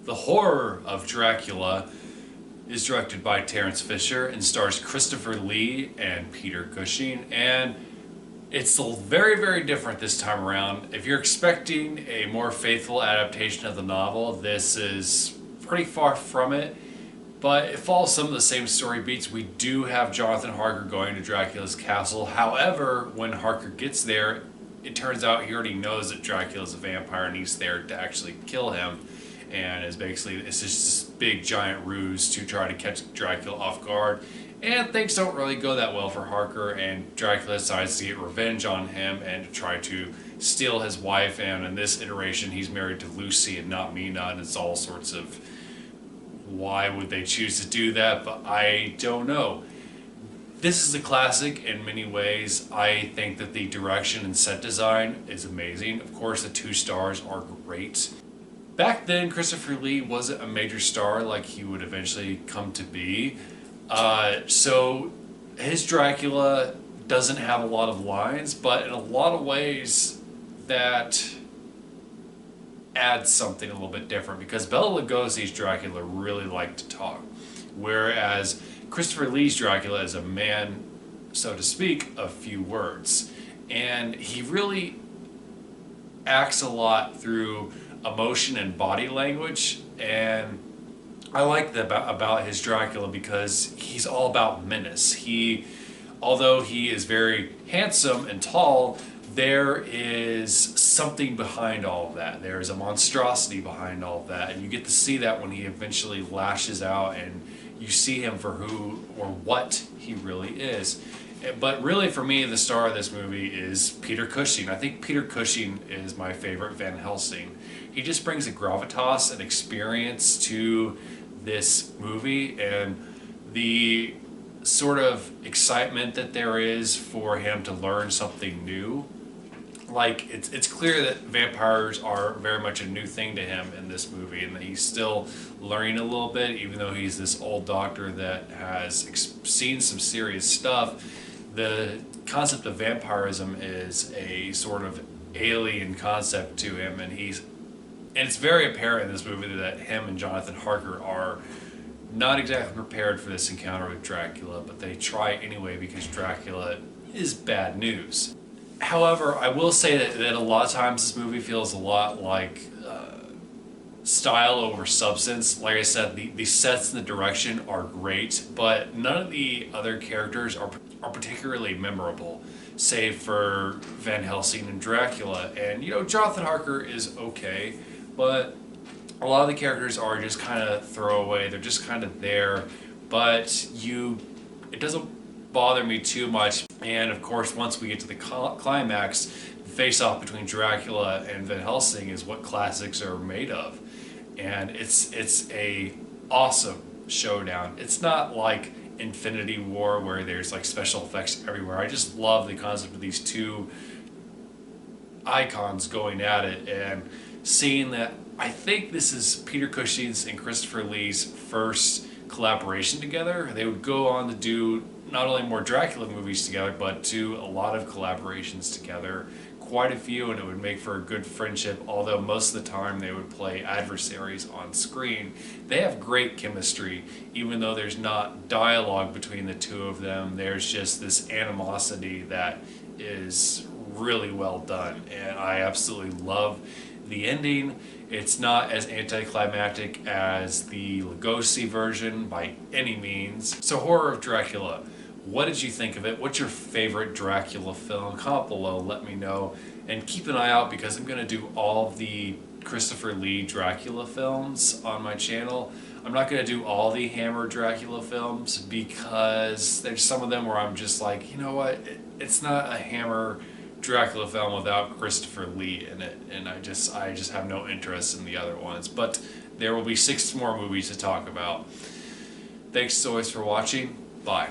The Horror of Dracula is directed by Terence Fisher and stars Christopher Lee and Peter Cushing, and it's very, very different this time around. If you're expecting a more faithful adaptation of the novel, this is pretty far from it, but it follows some of the same story beats. We do have Jonathan Harker going to Dracula's castle. However, when Harker gets there, it turns out he already knows that Dracula's a vampire and he's there to actually kill him. And it's just this big giant ruse to try to catch Dracula off guard. And things don't really go that well for Harker, and Dracula decides to get revenge on him and to try to steal his wife. And in this iteration, he's married to Lucy and not Mina, and it's all sorts of, why would they choose to do that? But I don't know. This is a classic in many ways. I think that the direction and set design is amazing. Of course, the 2 stars are great. Back then, Christopher Lee wasn't a major star like he would eventually come to be. So his Dracula doesn't have a lot of lines, but in a lot of ways that adds something a little bit different, because Bela Lugosi's Dracula really liked to talk, whereas Christopher Lee's Dracula is a man, so to speak, of few words. And he really acts a lot through emotion and body language, and I like that about his Dracula because he's all about menace. Although he is very handsome and tall, there is something behind all of that. There is a monstrosity behind all of that, and you get to see that when he eventually lashes out and you see him for who or what he really is. But really, for me, the star of this movie is Peter Cushing. I think Peter Cushing is my favorite Van Helsing. He just brings a gravitas and experience to this movie, and the sort of excitement that there is for him to learn something new. Like, it's clear that vampires are very much a new thing to him in this movie, and that he's still learning a little bit, even though he's this old doctor that has seen some serious stuff. The concept of vampirism is a sort of alien concept to him, and it's very apparent in this movie that him and Jonathan Harker are not exactly prepared for this encounter with Dracula, but they try anyway because Dracula is bad news. However, I will say that a lot of times this movie feels a lot like style over substance. Like I said, the sets and the direction are great, but none of the other characters are particularly memorable, save for Van Helsing and Dracula. And, Jonathan Harker is okay, but a lot of the characters are just kind of throwaway. They're just kind of there, but it doesn't bother me too much. And of course, once we get to the climax, the face-off between Dracula and Van Helsing is what classics are made of. And it's a awesome showdown. It's not like Infinity War where there's like special effects everywhere. I just love the concept of these 2 icons going at it, and seeing that. I think this is Peter Cushing's and Christopher Lee's first collaboration together. They would go on to do not only more Dracula movies together, but do a lot of collaborations together, quite a few, and it would make for a good friendship, although most of the time they would play adversaries on screen. They have great chemistry, even though there's not dialogue between the 2 of them. There's just this animosity that is really well done, and I absolutely love the ending. It's not as anticlimactic as the Lugosi version by any means. So, Horror of Dracula, what did you think of it? What's your favorite Dracula film? Comment below, let me know. And keep an eye out, because I'm going to do all of the Christopher Lee Dracula films on my channel. I'm not going to do all the Hammer Dracula films, because there's some of them where I'm just like, you know what, it's not a Hammer Dracula film without Christopher Lee in it, and I just have no interest in the other ones. But there will be 6 more movies to talk about. Thanks as always for watching. Bye.